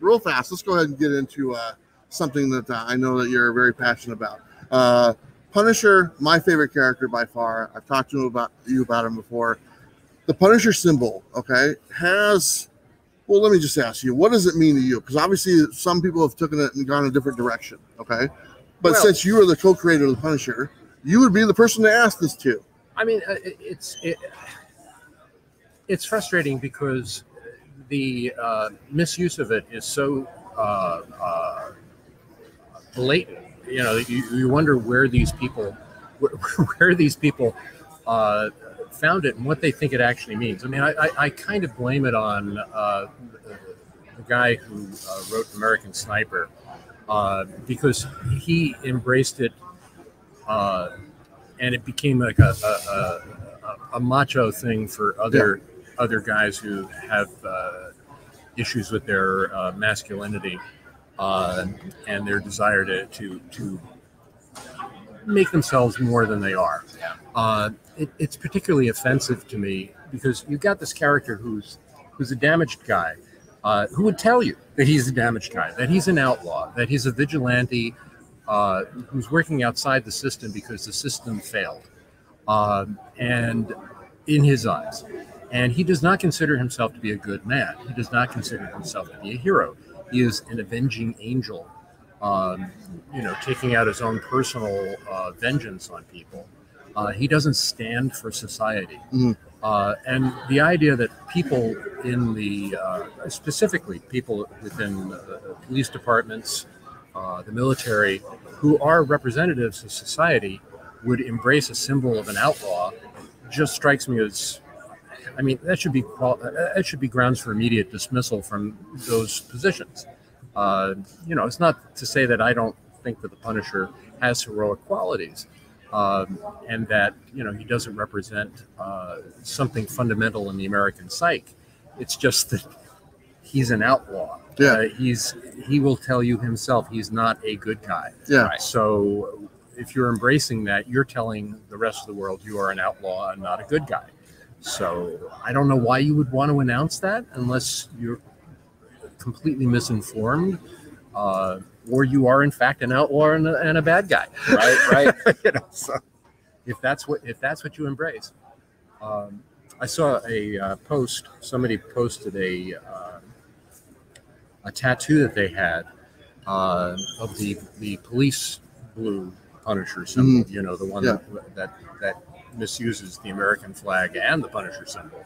real fast, let's go ahead and get into something that I know that you're very passionate about. Punisher, my favorite character by far. I've talked to you about him before. The Punisher symbol, okay, well, let me just ask you, what does it mean to you? Because obviously some people have taken it and gone a different direction, okay? But since you are the co-creator of the Punisher, you would be the person to ask this to. I mean, it's frustrating because the misuse of it is so blatant. You know, you wonder where these people found it and what they think it actually means. I mean, I kind of blame it on the guy who wrote American Sniper, because he embraced it and it became like a macho thing for other guys who have issues with their masculinity and their desire to make themselves more than they are. It's particularly offensive to me because you've got this character who's a damaged guy, who would tell you that he's a damaged guy, that he's an outlaw, that he's a vigilante who's working outside the system because the system failed, and in his eyes. And he does not consider himself to be a good man. He does not consider himself to be a hero. He is an avenging angel, taking out his own personal vengeance on people. He doesn't stand for society. Mm-hmm. And the idea that people in the, specifically people within police departments, the military, who are representatives of society, would embrace a symbol of an outlaw just strikes me as, I mean, that should be grounds for immediate dismissal from those positions. It's not to say that I don't think that the Punisher has heroic qualities, and that he doesn't represent something fundamental in the American psyche. It's just that he's an outlaw. Yeah. He will tell you himself he's not a good guy. Yeah. Right? So if you're embracing that, you're telling the rest of the world you are an outlaw and not a good guy. So I don't know why you would want to announce that unless you're completely misinformed, or you are in fact an outlaw and a bad guy. Right. So if that's what you embrace. I saw a post. Somebody posted a tattoo that they had of the police blue Punisher symbol. Mm-hmm. The one that misuses the American flag and the Punisher symbol.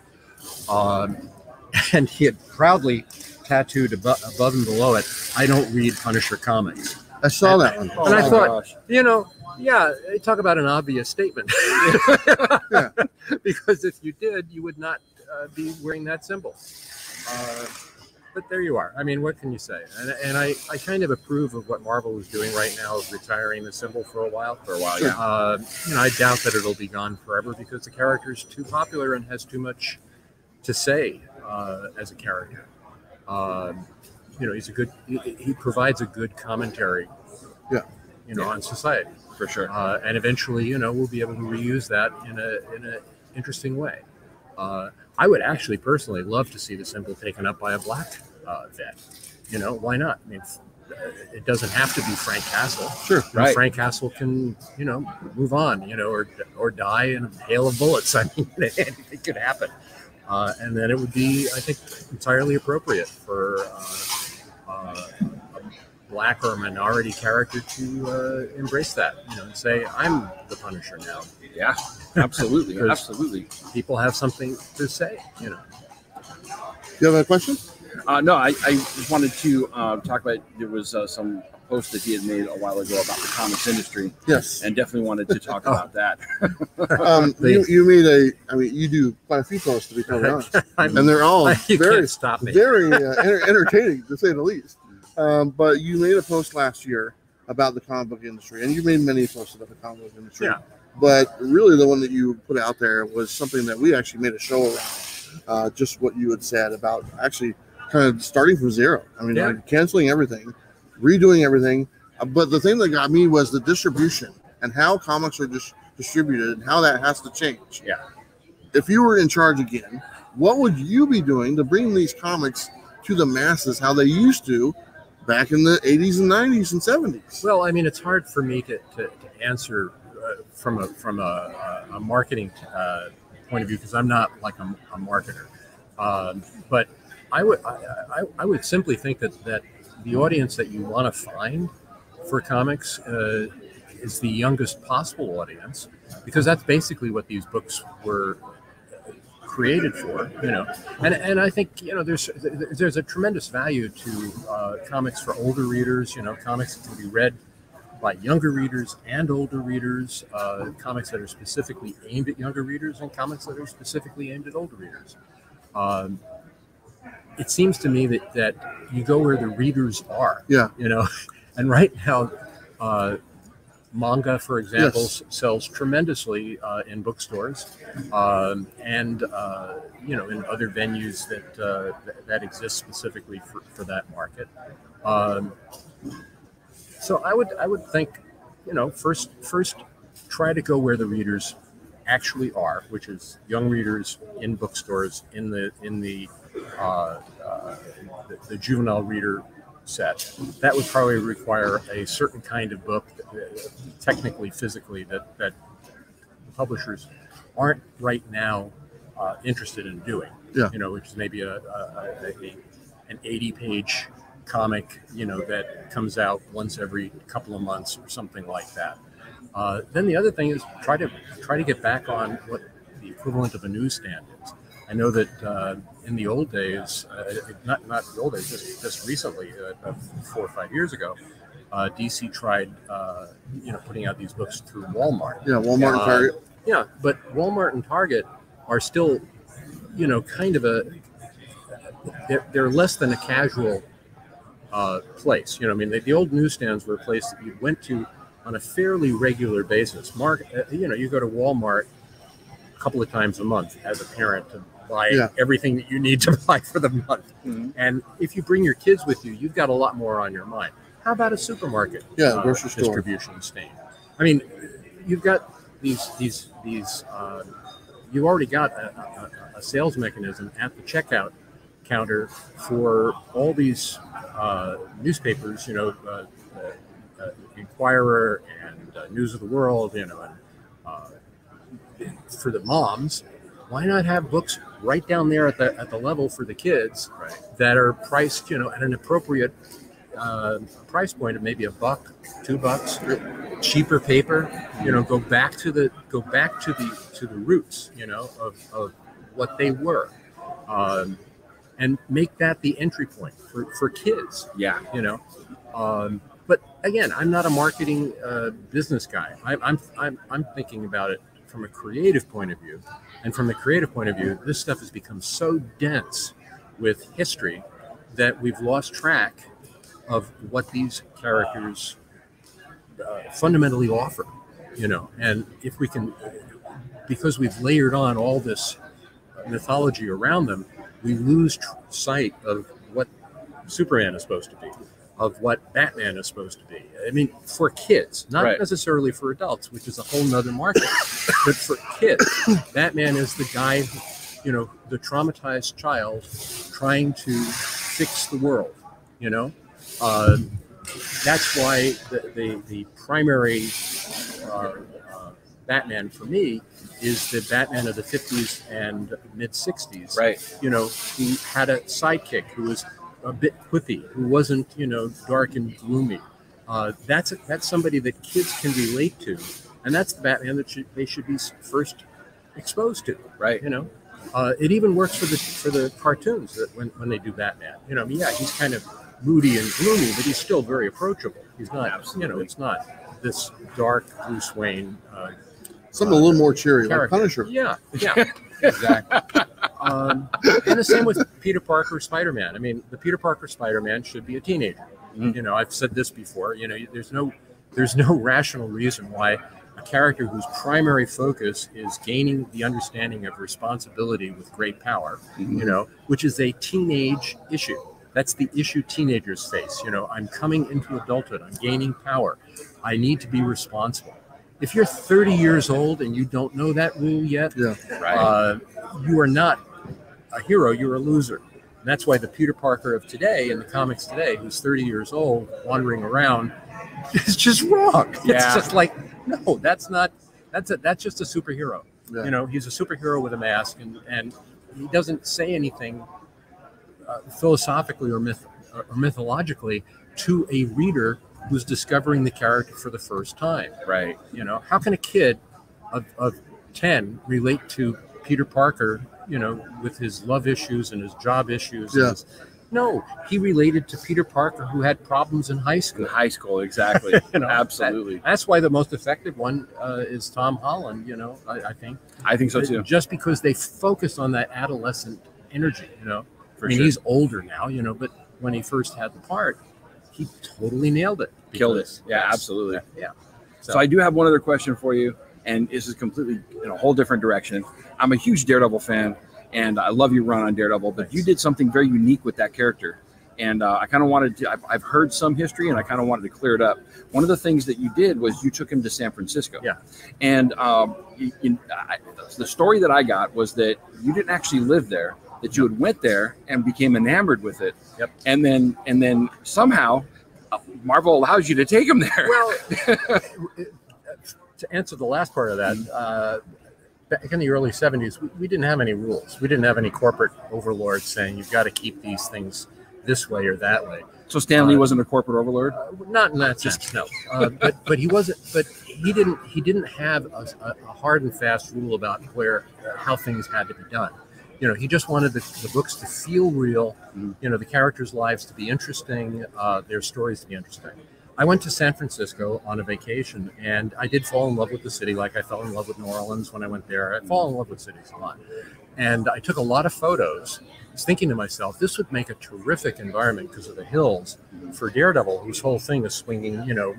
And he had proudly tattooed above and below it, "I don't read Punisher comics." I saw that one. And I thought, talk about an obvious statement. Yeah. Because if you did, you would not be wearing that symbol. But there you are. I mean, what can you say? And I kind of approve of what Marvel is doing right now of retiring the symbol for a while. Yeah. I doubt that it'll be gone forever because the character is too popular and has too much to say as a character. He provides a good commentary. Yeah. On society for sure. And eventually, we'll be able to reuse that in a interesting way. I would actually personally love to see the symbol taken up by a black vet. Why not? I mean, it doesn't have to be Frank Castle. Sure, right. Frank Castle can, move on, or die in a hail of bullets. I mean, it could happen. And then it would be, I think, entirely appropriate for a black or minority character to embrace that, and say, "I'm the Punisher now." Yeah, absolutely, absolutely. People have something to say, You have a question? No, I just wanted to talk about. There was some post that he had made a while ago about the comics industry. Yes, and definitely wanted to talk about that. You made you do quite a few posts, to be totally honest, and they're all very entertaining, to say the least. But you made a post last year about the comic book industry, and you made many posts about the comic book industry. Yeah. But really, the one that you put out there was something that we actually made a show around. Just what you had said about actually kind of starting from zero. I mean, like canceling everything, redoing everything. But the thing that got me was the distribution and how comics are distributed and how that has to change. Yeah. If you were in charge again, what would you be doing to bring these comics to the masses how they used to back in the 80s and 90s and 70s? Well, I mean, it's hard for me to answer from a marketing point of view, because I'm not like a marketer. But I would simply think that the audience that you want to find for comics is the youngest possible audience, because that's basically what these books were created for, and I think there's a tremendous value to comics for older readers. Comics that can be read by younger readers and older readers, comics that are specifically aimed at younger readers, and comics that are specifically aimed at older readers. It seems to me that you go where the readers are. Yeah. And right now, manga, for example, sells tremendously in bookstores, and in other venues that exist specifically for that market. So I would think, first try to go where the readers actually are, which is young readers in bookstores in the juvenile reader set. That would probably require a certain kind of book, technically, physically, that the publishers aren't right now interested in doing. Yeah. Which is maybe an 80-page comic, that comes out once every couple of months or something like that. Then the other thing is try to get back on what the equivalent of a newsstand is. I know that in the old days, not the old days, just recently, 4 or 5 years ago, DC tried, putting out these books through Walmart. Yeah, Walmart and Target. Yeah, but Walmart and Target are still, kind of they're less than a casual place. The old newsstands were a place that you went to on a fairly regular basis. You go to Walmart a couple of times a month as a parent to buy everything that you need to buy for the month. Mm-hmm. And if you bring your kids with you, you've got a lot more on your mind. How about a supermarket? Grocery store distribution stain. I mean, you've got these you already got a sales mechanism at the checkout counter for all these newspapers, Inquirer and News of the World, and for the moms. Why not have books right down there at the level for the kids, right, that are priced, at an appropriate price point of maybe $1, $2, cheaper paper. Go back to the roots, of what they were, and make that the entry point for kids. Yeah, But again, I'm not a marketing business guy. I'm thinking about it from a creative point of view. And from the creative point of view, this stuff has become so dense with history that we've lost track of what these characters fundamentally offer, And if we can, because we've layered on all this mythology around them, we lose sight of what Superman is supposed to be, of what Batman is supposed to be. I mean, for kids, not necessarily for adults, which is a whole nother market, but for kids, Batman is the guy, the traumatized child trying to fix the world, That's why the primary Batman for me is the Batman of the 50s and mid-60s. Right. Who had a sidekick who was a bit quippy, who wasn't, dark and gloomy. That's somebody that kids can relate to, and that's the Batman that they should be first exposed to. Right. It even works for the cartoons that when they do Batman. He's kind of moody and gloomy, but he's still very approachable. He's not, Absolutely. It's not this dark Bruce Wayne. Something a little more cheery, character. like Punisher. Yeah, exactly. And the same with Peter Parker Spider-Man. I mean, the Peter Parker Spider-Man should be a teenager. Mm-hmm. I've said this before. There's no rational reason why a character whose primary focus is gaining the understanding of responsibility with great power, mm-hmm. Which is a teenage issue. That's the issue teenagers face. I'm coming into adulthood. I'm gaining power. I need to be responsible. If you're 30 years old and you don't know that rule yet, you are not a hero. You're a loser. And that's why the Peter Parker of today in the comics today, who's 30 years old, wandering around, is just wrong. Yeah. It's just like, no, that's just a superhero. Yeah. You know, he's a superhero with a mask, and he doesn't say anything philosophically or mythologically to a reader who's discovering the character for the first time. Right. You know, how can a kid of 10 relate to Peter Parker, you know, with his love issues and his job issues? Yeah. No, he related to Peter Parker, who had problems in high school. In high school, exactly. You know, absolutely. That's why the most effective one is Tom Holland. You know, I think. I think so too. Just because they focus on that adolescent energy. You know, For I mean, sure. he's older now. You know, but when he first had the part, he totally nailed it. Killed it. Yeah, absolutely. Yeah. So I do have one other question for you, and this is completely in a whole different direction. I'm a huge Daredevil fan, and I love your run on Daredevil, but you did something very unique with that character. And I kind of wanted to, I've heard some history, and I kind of wanted to clear it up. One of the things that you did was you took him to San Francisco. Yeah. And the story that I got was that you didn't actually live there, that you had went there and became enamored with it. Yep. And then somehow Marvel allows you to take him there. Well, to answer the last part of that, back in the early 70s, we didn't have any rules. We didn't have any corporate overlords saying you've got to keep these things this way or that way. So Stan Lee wasn't a corporate overlord? Not in that sense, no. But he wasn't. But he didn't have a hard and fast rule about how things had to be done. You know, he just wanted the books to feel real. You know, the characters' lives to be interesting, their stories to be interesting. I went to San Francisco on a vacation, and I did fall in love with the city, like I fell in love with New Orleans when I went there. I fall in love with cities a lot. And I took a lot of photos. I was thinking to myself, this would make a terrific environment because of the hills for Daredevil, whose whole thing is swinging, you know,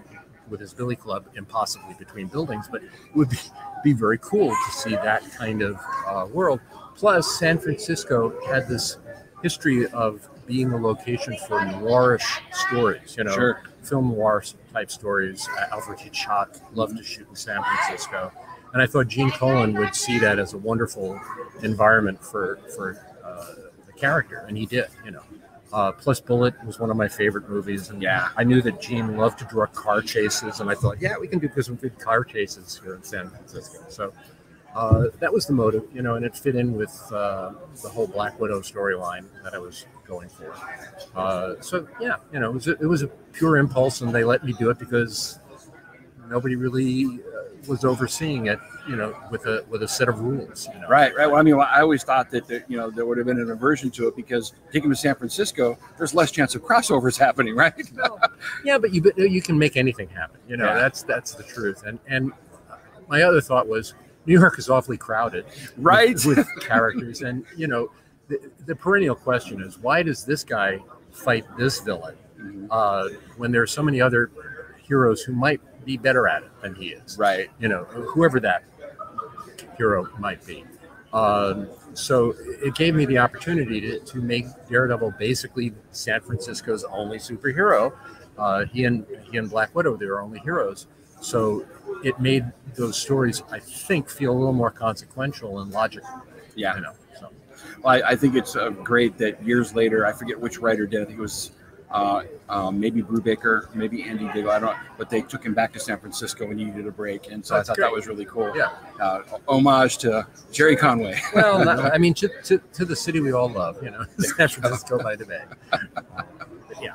with his billy club impossibly between buildings. But it would be very cool to see that kind of world. Plus, San Francisco had this history of being a location for noirish stories, you know, Sure. film noir type stories. Alfred Hitchcock loved to shoot in San Francisco. And I thought Gene Colan would see that as a wonderful environment for the character, and he did, you know. Plus Bullet was one of my favorite movies, and Yeah. I knew that Gene loved to draw car chases, and I thought, yeah, we can do some good car chases here in San Francisco. So that was the motive, you know, and it fit in with the whole Black Widow storyline that I was going for. So yeah, you know, it was a pure impulse, and they let me do it because nobody really was overseeing it, you know, with a set of rules. You know? Right. Well, I mean, I always thought that you know, there would have been an aversion to it because taking him to San Francisco, there's less chance of crossovers happening, right? Well, yeah, but you can make anything happen. You know, Yeah. that's the truth. And my other thought was, New York is awfully crowded, Right. with characters, and you know, the perennial question is, why does this guy fight this villain when there are so many other heroes who might be better at it than he is? Right. You know, whoever that hero might be. So it gave me the opportunity to make Daredevil basically San Francisco's only superhero. He and Black Widow, they're only heroes. So it made those stories, I think, feel a little more consequential and logical. Yeah. You know. So. Well, I think it's great that years later, I forget which writer did. I think it was maybe Brubaker, maybe Andy Diggle. I don't know, but they took him back to San Francisco when he needed a break, and so I thought that was really cool. Yeah. Homage to Gerry Conway. Well, I mean, to the city we all love, you know, San Francisco by the Bay. Yeah.